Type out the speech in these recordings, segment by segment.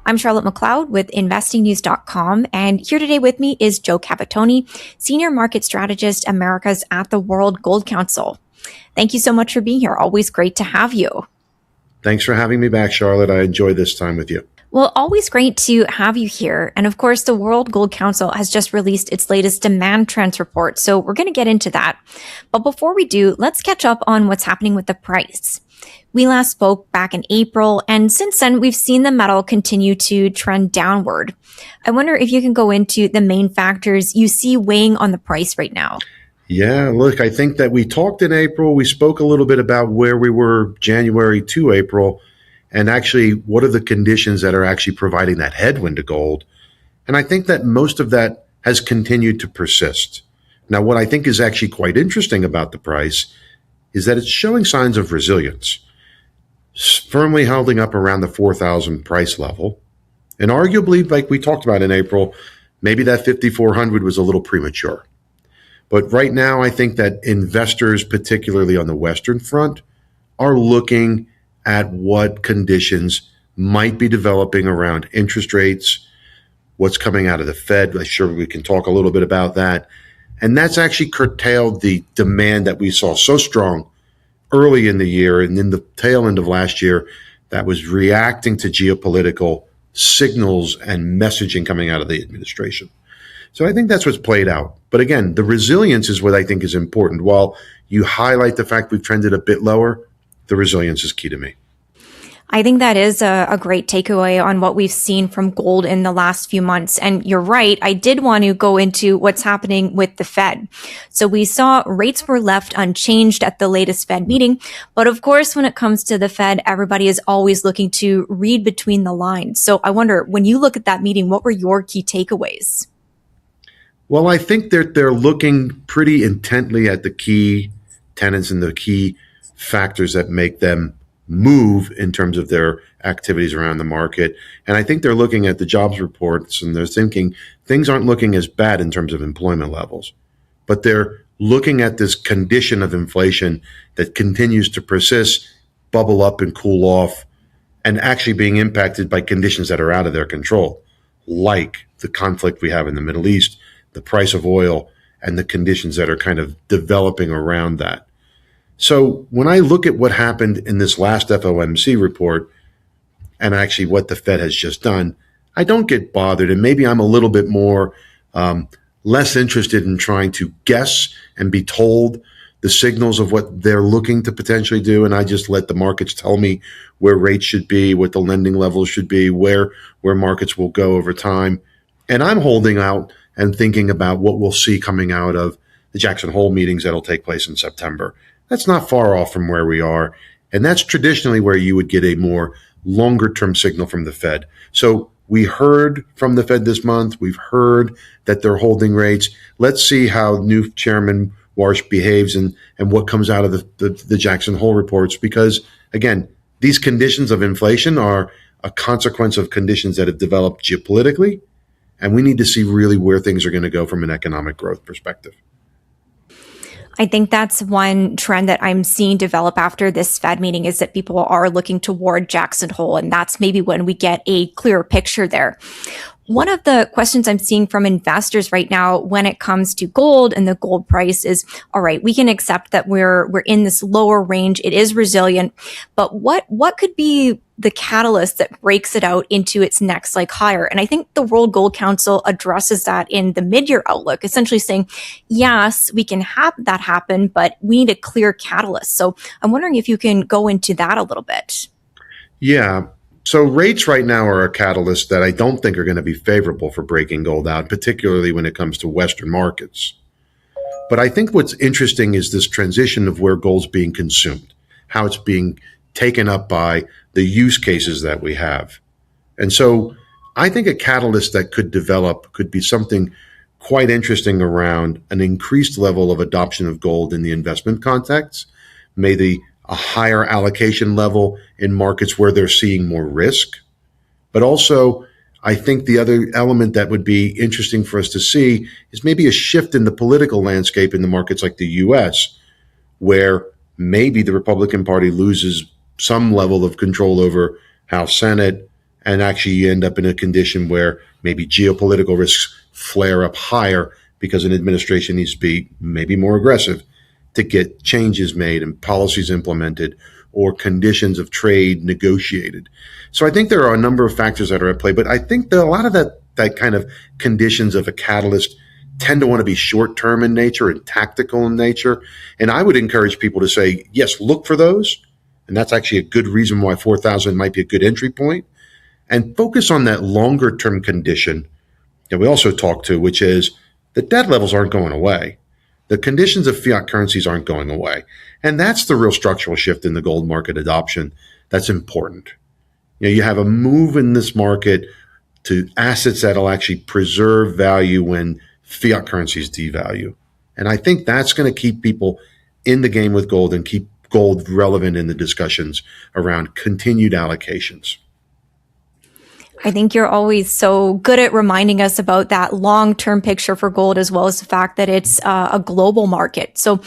I'm Charlotte McLeod with investingnews.com, and here today with me is Joe Cavatoni, Senior Market Strategist Americas at the World Gold Council. Thank you so much for being here. Always great to have you. Thanks for having me back, Charlotte. I enjoy this time with you. Well, always great to have you here. And of course, the World Gold Council has just released its latest demand trends report, so we're going to get into that. But before we do, let's catch up on what's happening with the price. We last spoke back in April, and since then, we've seen the metal continue to trend downward. I wonder if you can go into the main factors you see weighing on the price right now. Yeah, look, I think that we talked in April. We spoke a little bit about where we were January to April, and actually what are the conditions that are actually providing that headwind to gold. And I think that most of that has continued to persist. Now, what I think is actually quite interesting about the price is that it's showing signs of resilience, firmly holding up around the 4,000 price level. And arguably, like we talked about in April, maybe that 5,400 was a little premature. But right now, I think that investors, particularly on the Western front, are looking at what conditions might be developing around interest rates, what's coming out of the Fed. I'm sure we can talk a little bit about that. And that's actually curtailed the demand that we saw so strong early in the year and in the tail end of last year that was reacting to geopolitical signals and messaging coming out of the administration. So I think that's what's played out. But again, the resilience is what I think is important. While you highlight the fact we've trended a bit lower, the resilience is key to me. I think that is a great takeaway on what we've seen from gold in the last few months. And you're right. I did want to go into what's happening with the Fed. So we saw rates were left unchanged at the latest Fed meeting. But of course, when it comes to the Fed, everybody is always looking to read between the lines. So I wonder, when you look at that meeting, what were your key takeaways? Well, I think they're looking pretty intently at the key tenets and the key factors that make them move in terms of their activities around the market. And I think they're looking at the jobs reports and they're thinking things aren't looking as bad in terms of employment levels, but they're looking at this condition of inflation that continues to persist, bubble up and cool off, and actually being impacted by conditions that are out of their control, like the conflict we have in the Middle East, the price of oil, and the conditions that are kind of developing around that. So when I look at what happened in this last FOMC report and actually what the Fed has just done, I don't get bothered. And maybe I'm a little bit more less interested in trying to guess and be told the signals of what they're looking to potentially do. And I just let the markets tell me where rates should be, what the lending levels should be, where markets will go over time. And I'm holding out and thinking about what we'll see coming out of the Jackson Hole meetings that'll take place in September. That's not far off from where we are. And that's traditionally where you would get a more longer term signal from the Fed. So we heard from the Fed this month. We've heard that they're holding rates. Let's see how new Chairman Warsh behaves and what comes out of the Jackson Hole reports. Because again, these conditions of inflation are a consequence of conditions that have developed geopolitically. And we need to see really where things are going to go from an economic growth perspective. I think that's one trend that I'm seeing develop after this Fed meeting is that people are looking toward Jackson Hole, and that's maybe when we get a clearer picture there. One of the questions I'm seeing from investors right now when it comes to gold and the gold price is, all right, we can accept that we're in this lower range. It is resilient, but what could be the catalyst that breaks it out into its next higher? And I think the World Gold Council addresses that in the mid-year outlook, essentially saying, yes, we can have that happen, but we need a clear catalyst. So I'm wondering if you can go into that a little bit. Yeah. So rates right now are a catalyst that I don't think are going to be favorable for breaking gold out, particularly when it comes to Western markets. But I think what's interesting is this transition of where gold's being consumed, how it's being taken up by the use cases that we have. And so I think a catalyst that could develop could be something quite interesting around an increased level of adoption of gold in the investment context, maybe a higher allocation level in markets where they're seeing more risk. But also, I think the other element that would be interesting for us to see is maybe a shift in the political landscape in the markets like the US, where maybe the Republican Party loses some level of control over House, Senate, And actually, you end up in a condition where maybe geopolitical risks flare up higher because an administration needs to be maybe more aggressive to get changes made and policies implemented or conditions of trade negotiated. So I think there are a number of factors that are at play, but I think that a lot of that kind of conditions of a catalyst tend to want to be short term in nature and tactical in nature. And I would encourage people to say, yes, look for those. And that's actually a good reason why 4,000 might be a good entry point. And focus on that longer term condition that we also talked to, which is the debt levels aren't going away. The conditions of fiat currencies aren't going away. And that's the real structural shift in the gold market adoption that's important. You have a move in this market to assets that'll actually preserve value when fiat currencies devalue. And I think that's going to keep people in the game with gold and keep gold relevant in the discussions around continued allocations. I think you're always so good at reminding us about that long-term picture for gold, as well as the fact that it's a global market. So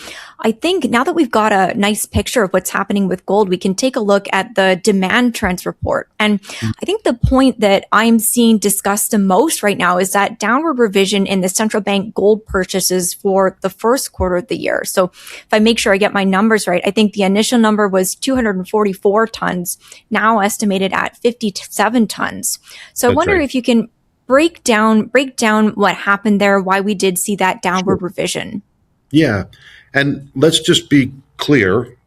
I think now that we've got a nice picture of what's happening with gold, we can take a look at the demand trends report. And I think the point that I'm seeing discussed the most right now is that downward revision in the central bank gold purchases for the first quarter of the year. So if I make sure I get my numbers right, I think the initial number was 244 tons, now estimated at 57 tons. So I wonder if you can break down what happened there, why we did see that downward revision. Yeah. And let's just be clear.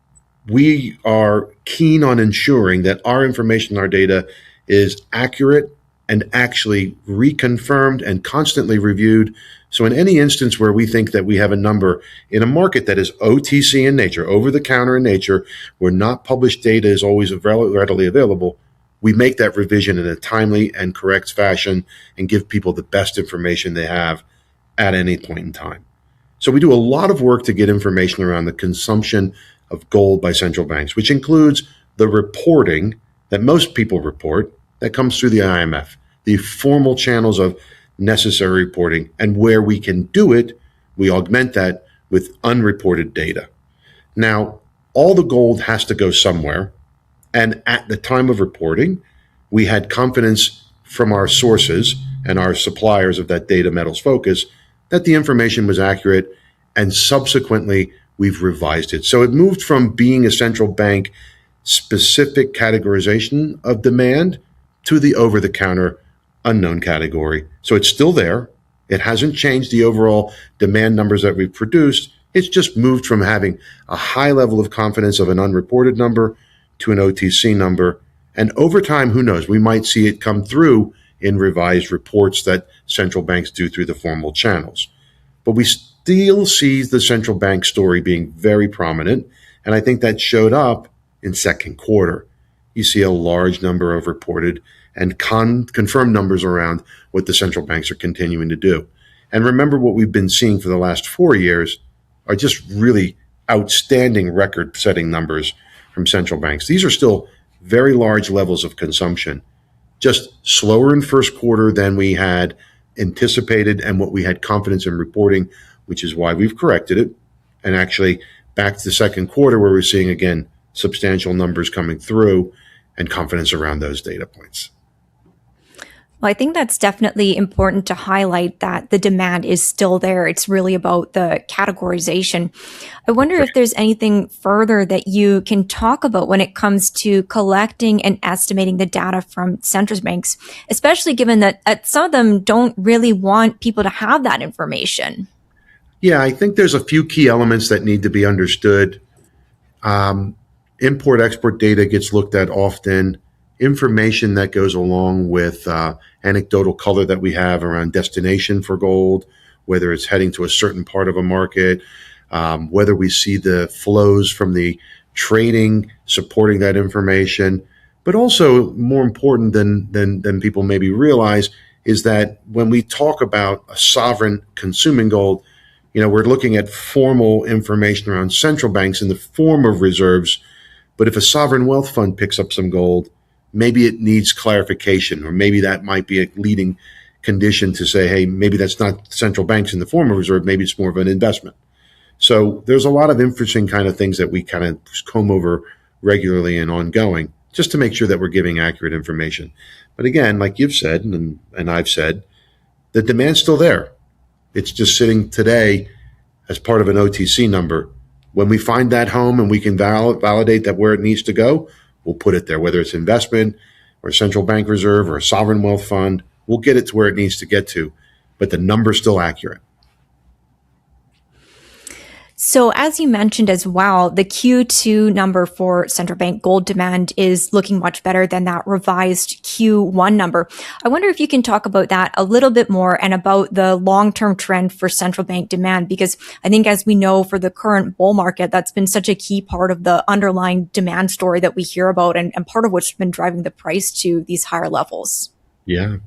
We are keen on ensuring that our information, our data is accurate and actually reconfirmed and constantly reviewed. So in any instance where we think that we have a number in a market that is OTC in nature, over the counter in nature, where not published data is always readily available, we make that revision in a timely and correct fashion and give people the best information they have at any point in time. So we do a lot of work to get information around the consumption of gold by central banks, which includes the reporting that most people report that comes through the IMF, the formal channels of necessary reporting, and where we can do it, we augment that with unreported data. Now, all the gold has to go somewhere. And at the time of reporting, we had confidence from our sources and our suppliers of that data metals focus that the information was accurate, and subsequently we've revised it. So it moved from being a central bank specific categorization of demand to the over-the-counter unknown category. So it's still there. It hasn't changed the overall demand numbers that we've produced. It's just moved from having a high level of confidence of an unreported number to an OTC number. And over time, who knows, we might see it come through in revised reports that central banks do through the formal channels. But we still see the central bank story being very prominent. And I think that showed up in second quarter. You see a large number of reported and confirmed numbers around what the central banks are continuing to do. And remember, what we've been seeing for the last 4 years are just really outstanding record-setting numbers from central banks. These are still very large levels of consumption, just slower in first quarter than we had anticipated and what we had confidence in reporting, which is why we've corrected it. And actually back to the second quarter where we're seeing, again, substantial numbers coming through and confidence around those data points. Well, I think that's definitely important to highlight that the demand is still there. It's really about the categorization. I wonder if there's anything further that you can talk about when it comes to collecting and estimating the data from central banks, especially given that some of them don't really want people to have that information. Yeah, I think there's a few key elements that need to be understood. Import-export data gets looked at often. Information that goes along with anecdotal color that we have around destination for gold, whether it's heading to a certain part of a market, whether we see the flows from the trading supporting that information. But also more important than people maybe realize is that when we talk about a sovereign consuming gold, we're looking at formal information around central banks in the form of reserves. But if a sovereign wealth fund picks up some gold, maybe it needs clarification, or maybe that might be a leading condition to say, hey, maybe that's not central banks in the form of reserve, maybe it's more of an investment. So there's a lot of interesting kind of things that we kind of comb over regularly and ongoing. just to make sure that we're giving accurate information. But again, like you've said, and I've said, the demand's still there. It's just sitting today as part of an OTC number. When we find that home and we can validate that where it needs to go, we'll put it there, whether it's investment or a central bank reserve or a sovereign wealth fund, we'll get it to where it needs to get to. But the number's still accurate. So as you mentioned as well, the Q2 number for central bank gold demand is looking much better than that revised Q1 number. I wonder if you can talk about that a little bit more and about the long-term trend for central bank demand, because I think as we know for the current bull market, that's been such a key part of the underlying demand story that we hear about and part of what's been driving the price to these higher levels. Yeah.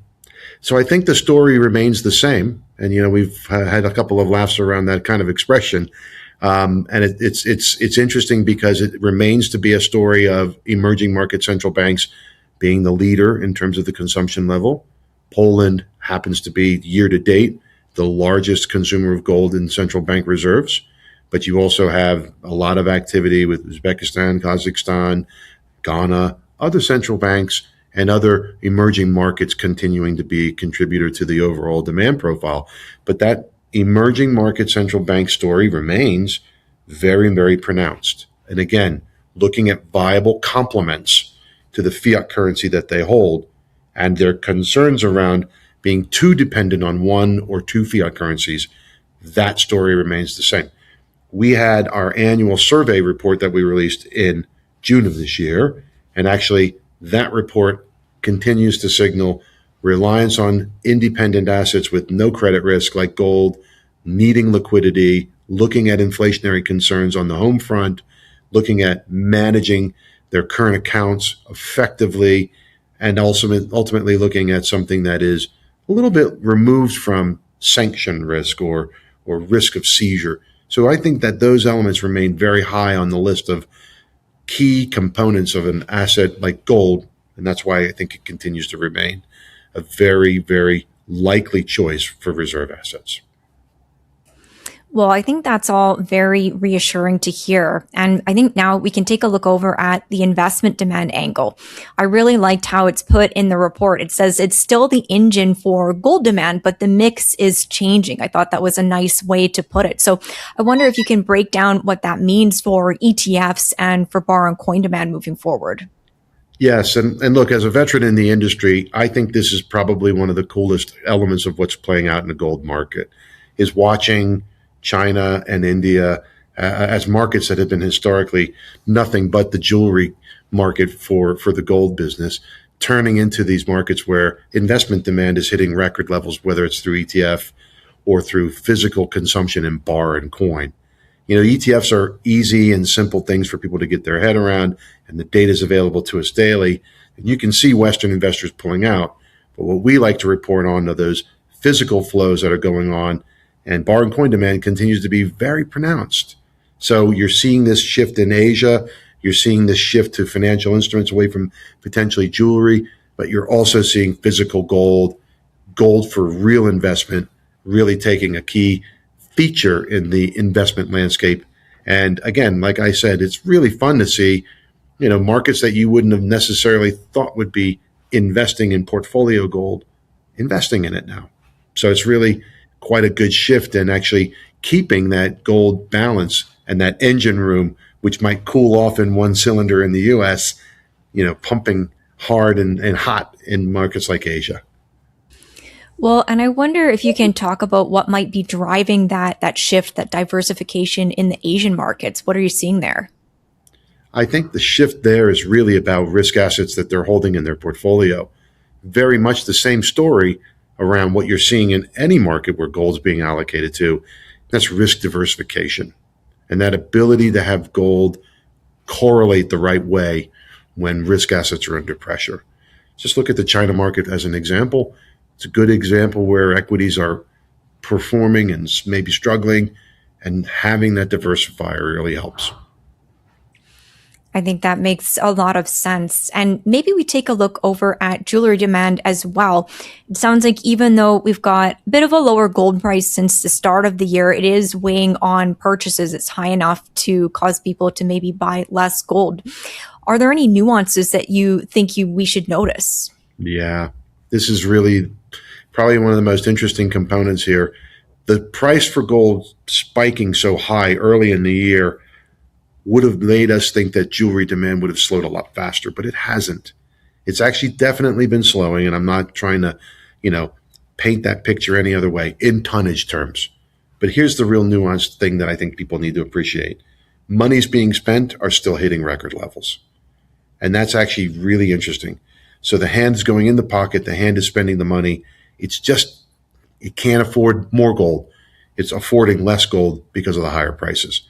So I think the story remains the same. And, we've had a couple of laughs around that kind of expression. And it's interesting because it remains to be a story of emerging market central banks being the leader in terms of the consumption level. Poland happens to be year to date the largest consumer of gold in central bank reserves. But you also have a lot of activity with Uzbekistan, Kazakhstan, Ghana, other central banks, and other emerging markets continuing to be a contributor to the overall demand profile. But that emerging market central bank story remains very, very pronounced. And again, looking at viable complements to the fiat currency that they hold and their concerns around being too dependent on one or two fiat currencies, that story remains the same. We had our annual survey report that we released in June of this year, and actually that report continues to signal reliance on independent assets with no credit risk like gold, needing liquidity, looking at inflationary concerns on the home front, looking at managing their current accounts effectively, and ultimately looking at something that is a little bit removed from sanction risk or risk of seizure. So I think that those elements remain very high on the list of key components of an asset like gold, and that's why I think it continues to remain a very, very likely choice for reserve assets. Well, I think that's all very reassuring to hear. And I think now we can take a look over at the investment demand angle. I really liked how it's put in the report. It says it's still the engine for gold demand, but the mix is changing. I thought that was a nice way to put it. So I wonder if you can break down what that means for ETFs and for bar and coin demand moving forward. Yes, and look, as a veteran in the industry, I think this is probably one of the coolest elements of what's playing out in the gold market, is watching China and India as markets that have been historically nothing but the jewelry market for the gold business, turning into these markets where investment demand is hitting record levels, whether it's through ETF or through physical consumption in bar and coin. ETFs are easy and simple things for people to get their head around, and the data is available to us daily. And you can see Western investors pulling out. But what we like to report on are those physical flows that are going on, and bar and coin demand continues to be very pronounced. So you're seeing this shift in Asia. You're seeing this shift to financial instruments away from potentially jewelry, but you're also seeing physical gold for real investment, really taking a key feature in the investment landscape. And again, like I said, it's really fun to see, markets that you wouldn't have necessarily thought would be investing in portfolio gold, investing in it now. So it's really quite a good shift in actually keeping that gold balance and that engine room, which might cool off in one cylinder in the US, pumping hard and hot in markets like Asia. Well, and I wonder if you can talk about what might be driving that shift, that diversification in the Asian markets. What are you seeing there? I think the shift there is really about risk assets that they're holding in their portfolio. Very much the same story around what you're seeing in any market where gold's being allocated to. That's risk diversification and that ability to have gold correlate the right way when risk assets are under pressure. Just look at the China market as an example. It's a good example where equities are performing and maybe struggling, and having that diversifier really helps. I think that makes a lot of sense. And maybe we take a look over at jewelry demand as well. It sounds like even though we've got a bit of a lower gold price since the start of the year, it is weighing on purchases. It's high enough to cause people to maybe buy less gold. Are there any nuances that you think we should notice? Yeah, this is really probably one of the most interesting components here. The price for gold spiking so high early in the year would have made us think that jewelry demand would have slowed a lot faster, but it hasn't. It's actually definitely been slowing, and I'm not trying to, you know, paint that picture any other way in tonnage terms. But here's the real nuanced thing that I think people need to appreciate. Monies being spent are still hitting record levels. And that's actually really interesting. So the hand is going in the pocket, the hand is spending the money. It's just, it can't afford more gold. It's affording less gold because of the higher prices.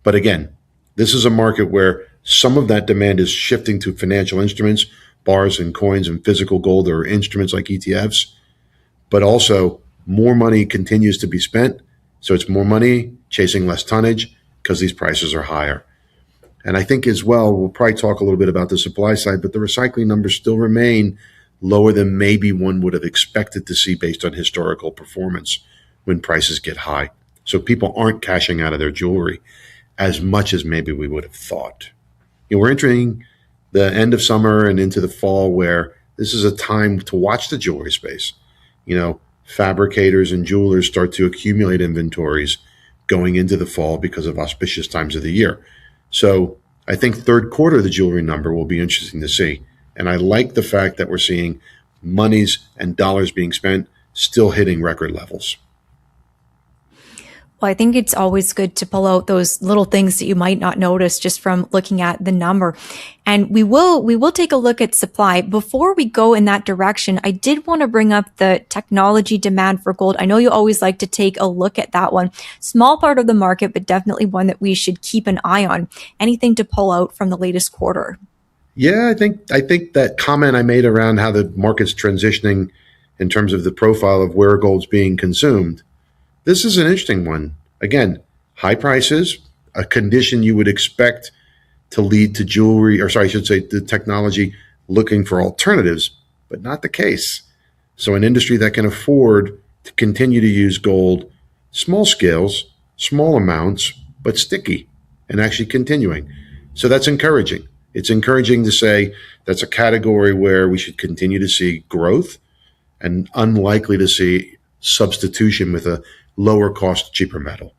But again, this is a market where some of that demand is shifting to financial instruments, bars and coins and physical gold or instruments like ETFs. But also, more money continues to be spent. So it's more money chasing less tonnage because these prices are higher. And I think as well, we'll probably talk a little bit about the supply side, but the recycling numbers still remain lower than maybe one would have expected to see based on historical performance when prices get high. So people aren't cashing out of their jewelry as much as maybe we would have thought. We're entering the end of summer and into the fall where this is a time to watch the jewelry space. Fabricators and jewelers start to accumulate inventories going into the fall because of auspicious times of the year. So I think third quarter, the jewelry number will be interesting to see. And I like the fact that we're seeing monies and dollars being spent still hitting record levels. Well, I think it's always good to pull out those little things that you might not notice just from looking at the number. And we will take a look at supply. Before we go in that direction, I did want to bring up the technology demand for gold. I know you always like to take a look at that one. Small part of the market, but definitely one that we should keep an eye on. Anything to pull out from the latest quarter? Yeah, I think that comment I made around how the market's transitioning in terms of the profile of where gold's being consumed. This is an interesting one. Again, high prices, a condition you would expect to lead to jewelry, or sorry, I should say the technology looking for alternatives, but not the case. So an industry that can afford to continue to use gold, small scales, small amounts, but sticky and actually continuing. So that's encouraging. It's encouraging to say that's a category where we should continue to see growth and unlikely to see substitution with a lower cost, cheaper metal.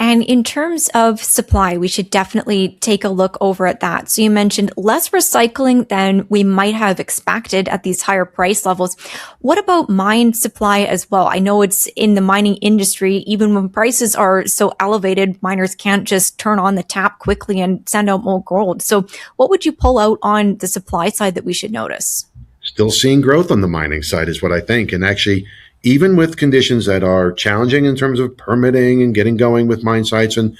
And in terms of supply, we should definitely take a look over at that. So you mentioned less recycling than we might have expected at these higher price levels. What about mine supply as well? I know it's in the mining industry, even when prices are so elevated, miners can't just turn on the tap quickly and send out more gold. So what would you pull out on the supply side that we should notice? Still seeing growth on the mining side is what I think. And actually, even with conditions that are challenging in terms of permitting and getting going with mine sites and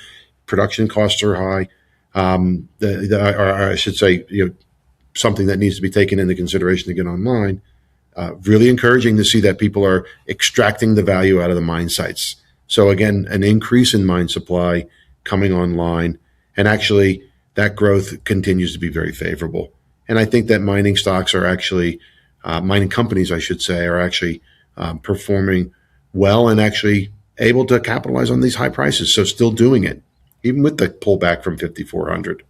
production costs are high, or I should say, something that needs to be taken into consideration to get online. Really encouraging to see that people are extracting the value out of the mine sites. So again, an increase in mine supply coming online, and actually that growth continues to be very favorable. And I think that mining stocks are actually, mining companies, I should say, are actually performing well and actually able to capitalize on these high prices. So still doing it, even with the pullback from 5,400.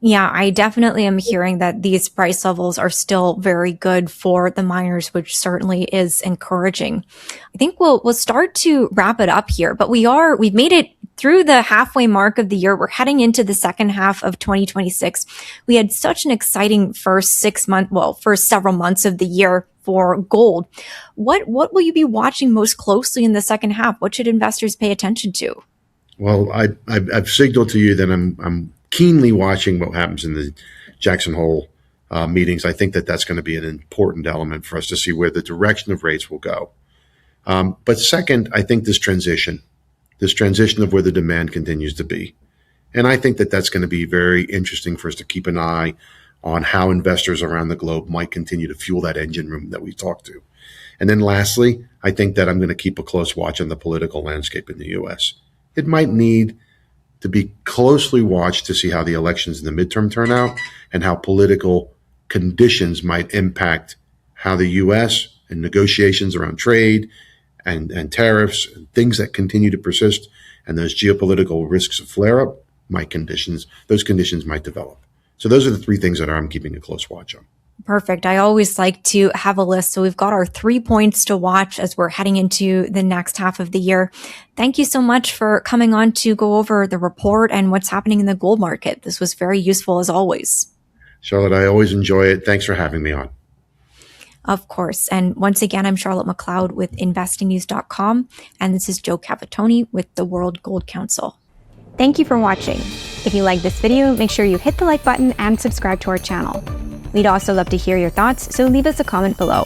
Yeah, I definitely am hearing that these price levels are still very good for the miners, which certainly is encouraging. I think we'll start to wrap it up here, but we've made it through the halfway mark of the year. We're heading into the second half of 2026. We had such an exciting first first several months of the year for gold. What will you be watching most closely in the second half? What should investors pay attention to? Well, I've signaled to you that I'm keenly watching what happens in the Jackson Hole meetings. I think that that's going to be an important element for us to see where the direction of rates will go. But second, I think this transition of where the demand continues to be. And I think that that's going to be very interesting for us to keep an eye on how investors around the globe might continue to fuel that engine room that we talked to. And then lastly, I think that I'm going to keep a close watch on the political landscape in the U.S. It might need to be closely watched to see how the elections in the midterm turn out and how political conditions might impact how the U.S. and negotiations around trade and tariffs and things that continue to persist and those geopolitical risks of flare up, those conditions might develop. So those are the three things that I'm keeping a close watch on. Perfect. I always like to have a list. So we've got our 3 points to watch as we're heading into the next half of the year. Thank you so much for coming on to go over the report and what's happening in the gold market. This was very useful as always. Charlotte, I always enjoy it. Thanks for having me on. Of course. And once again, I'm Charlotte McLeod with investingnews.com. And this is Joe Cavatoni with the World Gold Council. Thank you for watching. If you like this video, make sure you hit the like button and subscribe to our channel. We'd also love to hear your thoughts, so leave us a comment below.